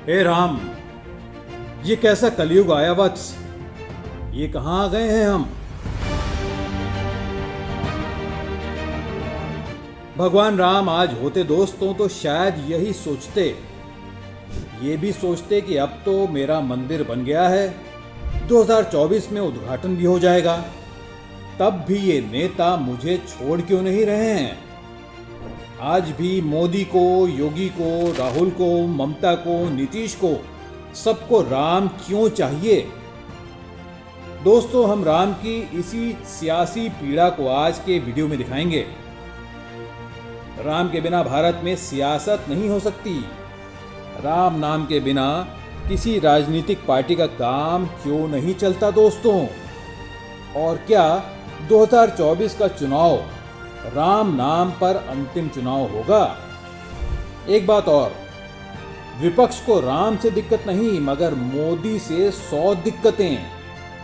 हे राम, ये कैसा कलयुग आया वत्स? ये कहाँ आ गए हैं हम? भगवान राम आज होते दोस्तों तो शायद यही सोचते, ये भी सोचते कि अब तो मेरा मंदिर बन गया है, 2024 में उद्घाटन भी हो जाएगा, तब भी ये नेता मुझे छोड़ क्यों नहीं रहे हैं? आज भी मोदी को, योगी को, राहुल को, ममता को, नीतीश को, सबको राम क्यों चाहिए? दोस्तों, हम राम की इसी सियासी पीड़ा को आज के वीडियो में दिखाएंगे। राम के बिना भारत में सियासत नहीं हो सकती। राम नाम के बिना किसी राजनीतिक पार्टी का काम क्यों नहीं चलता दोस्तों? और क्या 2024 का चुनाव राम नाम पर अंतिम चुनाव होगा? एक बात और, विपक्ष को राम से दिक्कत नहीं मगर मोदी से 100 दिक्कतें।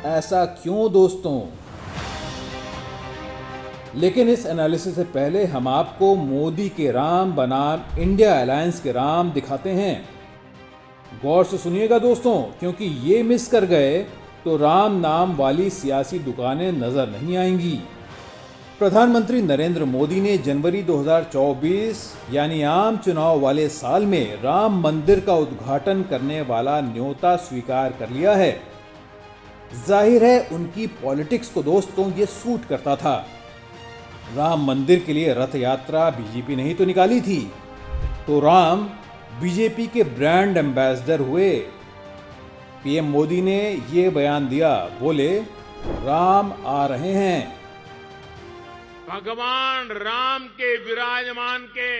ऐसा क्यों दोस्तों? लेकिन इस एनालिसिस से पहले हम आपको मोदी के राम बनाम इंडिया अलायंस के राम दिखाते हैं। गौर से सुनिएगा दोस्तों, क्योंकि ये मिस कर गए तो राम नाम वाली सियासी दुकानें नजर नहीं आएंगी। प्रधानमंत्री नरेंद्र मोदी ने जनवरी 2024 यानी आम चुनाव वाले साल में राम मंदिर का उद्घाटन करने वाला न्योता स्वीकार कर लिया है। जाहिर है उनकी पॉलिटिक्स को दोस्तों ये सूट करता था। राम मंदिर के लिए रथ यात्रा बीजेपी ने ही तो निकाली थी, तो राम बीजेपी के ब्रांड एम्बेसडर हुए। पीएम मोदी ने ये बयान दिया, बोले राम आ रहे हैं। भगवान राम के विराजमान के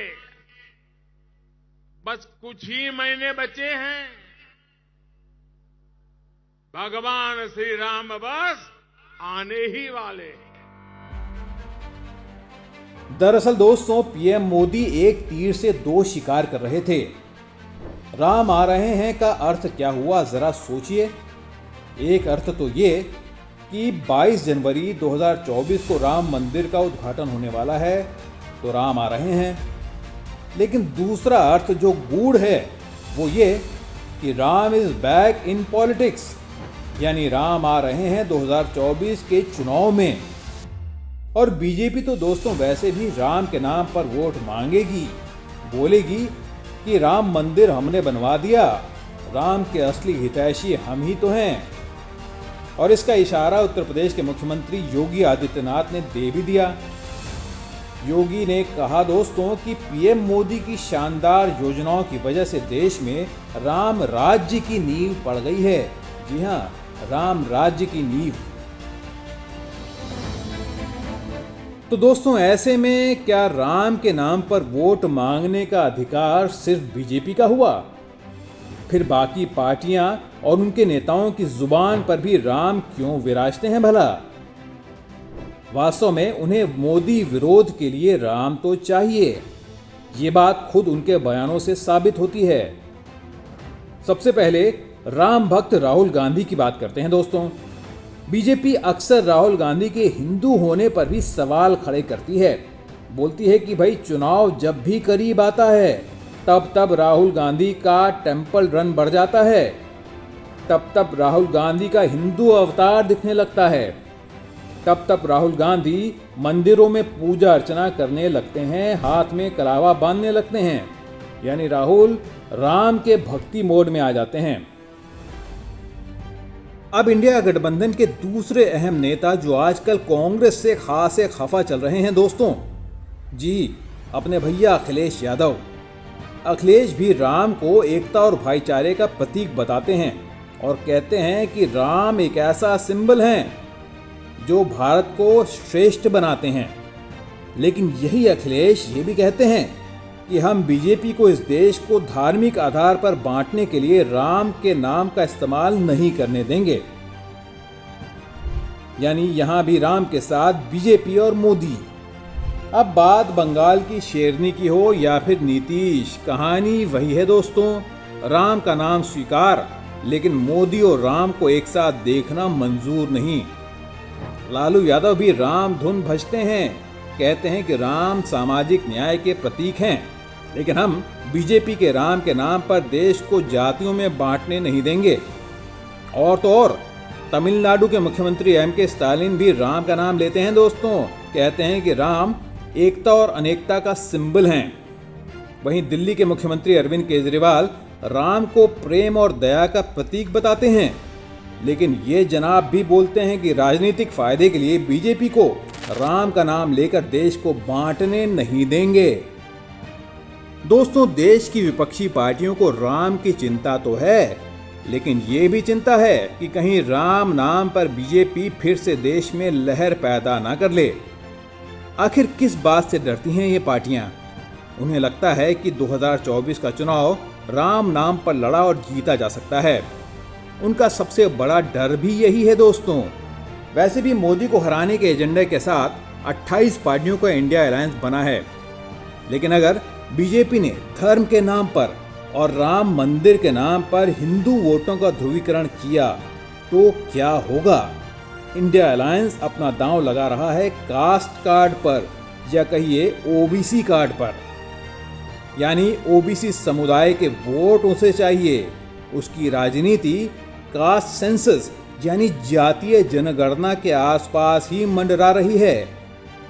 बस कुछ ही महीने बचे हैं। भगवान श्री राम बस आने ही वाले। दरअसल दोस्तों, पीएम मोदी एक तीर से दो शिकार कर रहे थे। राम आ रहे हैं का अर्थ क्या हुआ जरा सोचिए। एक अर्थ तो ये कि 22 जनवरी 2024 को राम मंदिर का उद्घाटन होने वाला है, तो राम आ रहे हैं। लेकिन दूसरा अर्थ जो गूढ़ है वो ये कि Ram is back in politics, यानी राम आ रहे हैं 2024 के चुनाव में। और बीजेपी तो दोस्तों वैसे भी राम के नाम पर वोट मांगेगी, बोलेगी कि राम मंदिर हमने बनवा दिया, राम के असली हितैषी हम ही तो हैं। और इसका इशारा उत्तर प्रदेश के मुख्यमंत्री योगी आदित्यनाथ ने दे भी दिया। योगी ने कहा दोस्तों कि पीएम मोदी की शानदार योजनाओं की वजह से देश में राम राज्य की नींव पड़ गई है। जी हां, राम राज्य की नींव। तो दोस्तों, ऐसे में क्या राम के नाम पर वोट मांगने का अधिकार सिर्फ बीजेपी का हुआ? फिर बाकी पार्टियां और उनके नेताओं की जुबान पर भी राम क्यों विराजते हैं भला? वास्तव में उन्हें मोदी विरोध के लिए राम तो चाहिए। ये बात खुद उनके बयानों से साबित होती है। सबसे पहले राम भक्त राहुल गांधी की बात करते हैं दोस्तों। बीजेपी अक्सर राहुल गांधी के हिंदू होने पर भी सवाल खड़े करती है। बोलती है कि भाई चुनाव जब भी करीब आता है तब राहुल गांधी का टेंपल रन बढ़ जाता है, तब राहुल गांधी का हिंदू अवतार दिखने लगता है, तब राहुल गांधी मंदिरों में पूजा अर्चना करने लगते हैं, हाथ में कलावा बांधने लगते हैं, यानी राहुल राम के भक्ति मोड में आ जाते हैं। अब इंडिया गठबंधन के दूसरे अहम नेता जो आजकल कांग्रेस से खासे खफा चल रहे हैं दोस्तों, जी अपने भैया अखिलेश यादव। अखिलेश भी राम को एकता और भाईचारे का प्रतीक बताते हैं और कहते हैं कि राम एक ऐसा सिंबल है जो भारत को श्रेष्ठ बनाते हैं। लेकिन यही अखिलेश ये भी कहते हैं कि हम बीजेपी को इस देश को धार्मिक आधार पर बांटने के लिए राम के नाम का इस्तेमाल नहीं करने देंगे। यानी यहां भी राम के साथ बीजेपी और मोदी। अब बात बंगाल की शेरनी की हो या फिर नीतीश, कहानी वही है दोस्तों। राम का नाम स्वीकार, लेकिन मोदी और राम को एक साथ देखना मंजूर नहीं। लालू यादव भी राम धुन भजते हैं, कहते हैं कि राम सामाजिक न्याय के प्रतीक हैं लेकिन हम बीजेपी के राम के नाम पर देश को जातियों में बांटने नहीं देंगे। और तो और तमिलनाडु के मुख्यमंत्री M.K. स्टालिन भी राम का नाम लेते हैं दोस्तों। कहते हैं कि राम एकता और अनेकता का सिंबल हैं। वहीं दिल्ली के मुख्यमंत्री अरविंद केजरीवाल राम को प्रेम और दया का प्रतीक बताते हैं। लेकिन ये जनाब भी बोलते हैं कि राजनीतिक फायदे के लिए बीजेपी को राम का नाम लेकर देश को बांटने नहीं देंगे। दोस्तों, देश की विपक्षी पार्टियों को राम की चिंता तो है, लेकिन ये भी चिंता है कि कहीं राम नाम पर बीजेपी फिर से देश में लहर पैदा ना कर ले। आखिर किस बात से डरती हैं ये पार्टियां? उन्हें लगता है कि 2024 का चुनाव राम नाम पर लड़ा और जीता जा सकता है। उनका सबसे बड़ा डर भी यही है दोस्तों। वैसे भी मोदी को हराने के एजेंडे के साथ 28 पार्टियों का इंडिया अलायंस बना है। लेकिन अगर बीजेपी ने धर्म के नाम पर और राम मंदिर के नाम पर हिंदू वोटों का ध्रुवीकरण किया तो क्या होगा? इंडिया अलायंस अपना दांव लगा रहा है कास्ट कार्ड पर, या कहिए ओबीसी कार्ड पर। यानी ओबीसी समुदाय के वोट उसे चाहिए। उसकी राजनीति कास्ट सेंसस यानी जातीय जनगणना के आसपास ही मंडरा रही है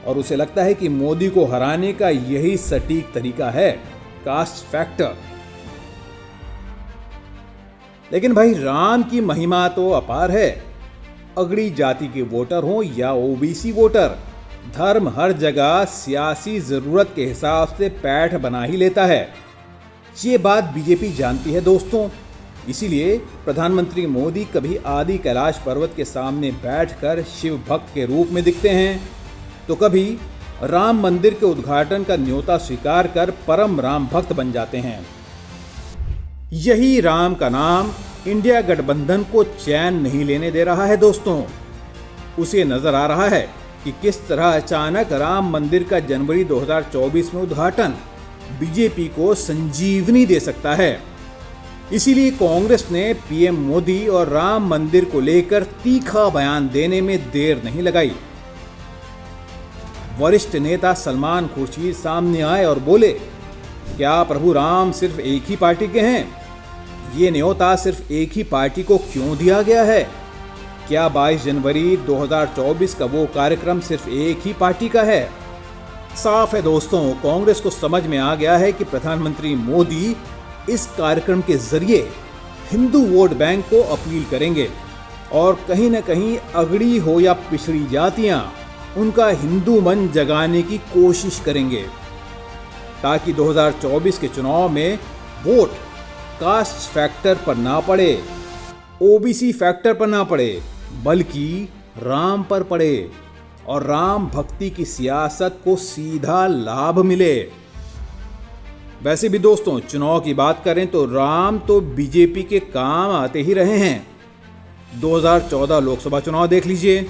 और उसे लगता है कि मोदी को हराने का यही सटीक तरीका है, कास्ट फैक्टर। लेकिन भाई, राम की महिमा तो अपार है। अगड़ी जाति के वोटर हो या ओबीसी वोटर, धर्म हर जगह सियासी जरूरत के हिसाब से पैठ बना ही लेता है। ये बात बीजेपी जानती है दोस्तों। इसीलिए प्रधानमंत्री मोदी कभी आदि कैलाश पर्वत के सामने बैठकर शिव भक्त के रूप में दिखते हैं, तो कभी राम मंदिर के उद्घाटन का न्योता स्वीकार कर परम राम भक्त बन जाते हैं। यही राम का नाम इंडिया गठबंधन को चैन नहीं लेने दे रहा है दोस्तों। उसे नजर आ रहा है कि किस तरह अचानक राम मंदिर का जनवरी 2024 में उद्घाटन बीजेपी को संजीवनी दे सकता है। इसीलिए कांग्रेस ने पीएम मोदी और राम मंदिर को लेकर तीखा बयान देने में देर नहीं लगाई। वरिष्ठ नेता सलमान खुर्शीद सामने आए और बोले, क्या प्रभु राम सिर्फ एक ही पार्टी के हैं? ये न्योता सिर्फ एक ही पार्टी को क्यों दिया गया है? क्या 22 जनवरी 2024 का वो कार्यक्रम सिर्फ एक ही पार्टी का है? साफ है दोस्तों, कांग्रेस को समझ में आ गया है कि प्रधानमंत्री मोदी इस कार्यक्रम के जरिए हिंदू वोट बैंक को अपील करेंगे और कहीं न कहीं अगड़ी हो या पिछड़ी जातियां उनका हिंदू मन जगाने की कोशिश करेंगे, ताकि 2024 के चुनाव में वोट कास्ट फैक्टर पर ना पड़े, ओबीसी फैक्टर पर ना पड़े, बल्कि राम पर पड़े और राम भक्ति की सियासत को सीधा लाभ मिले। वैसे भी दोस्तों, चुनाव की बात करें तो राम तो बीजेपी के काम आते ही रहे हैं। 2014 लोकसभा चुनाव देख लीजिए,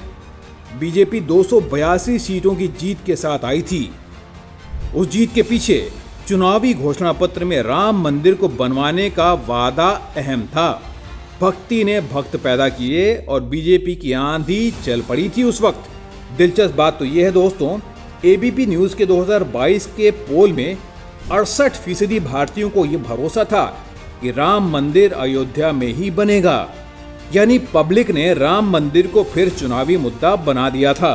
बीजेपी 282 सीटों की जीत के साथ आई थी। उस जीत के पीछे चुनावी घोषणा पत्र में राम मंदिर को बनवाने का वादा अहम था। भक्ति ने भक्त पैदा किए और बीजेपी की आंधी चल पड़ी थी उस वक्त। दिलचस्प बात तो यह है दोस्तों, एबीपी न्यूज के 2022 के पोल में 68% भारतीयों को यह भरोसा था कि राम मंदिर अयोध्या में ही बनेगा। यानी पब्लिक ने राम मंदिर को फिर चुनावी मुद्दा बना दिया था।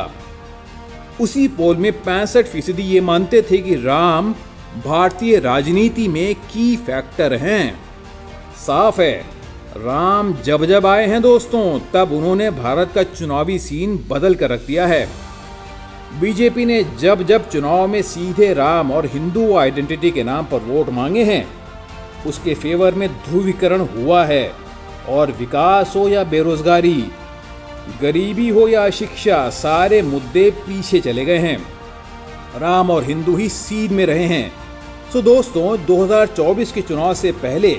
उसी पोल में 65% ये मानते थे कि राम भारतीय राजनीति में की फैक्टर हैं। साफ है, राम जब जब आए हैं दोस्तों, तब उन्होंने भारत का चुनावी सीन बदल कर रख दिया है। बीजेपी ने जब जब चुनाव में सीधे राम और हिंदू आइडेंटिटी के नाम पर वोट मांगे हैं, उसके फेवर में ध्रुवीकरण हुआ है। और विकास हो या बेरोजगारी, गरीबी हो या शिक्षा, सारे मुद्दे पीछे चले गए हैं। राम और हिंदू ही सीध में रहे हैं। सो दोस्तों, 2024 के चुनाव से पहले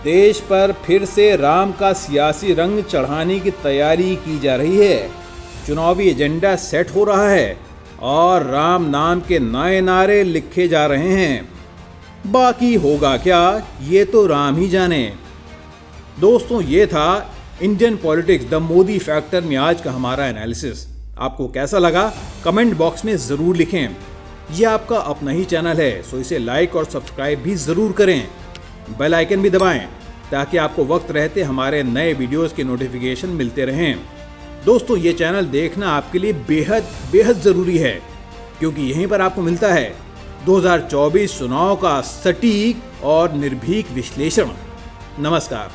देश पर फिर से राम का सियासी रंग चढ़ाने की तैयारी की जा रही है। चुनावी एजेंडा सेट हो रहा है और राम नाम के नए नारे लिखे जा रहे हैं। बाकी होगा क्या, ये तो राम ही जाने। दोस्तों, ये था Indian politics the Modi factor में आज का हमारा एनालिसिस। आपको कैसा लगा कमेंट बॉक्स में ज़रूर लिखें। ये आपका अपना ही चैनल है, सो इसे लाइक और सब्सक्राइब भी ज़रूर करें। बेल आइकन भी दबाएं ताकि आपको वक्त रहते हमारे नए वीडियोस के नोटिफिकेशन मिलते रहें। दोस्तों, ये चैनल देखना आपके लिए बेहद ज़रूरी है, क्योंकि यहीं पर आपको मिलता है 2024 चुनाव का सटीक और निर्भीक विश्लेषण। नमस्कार।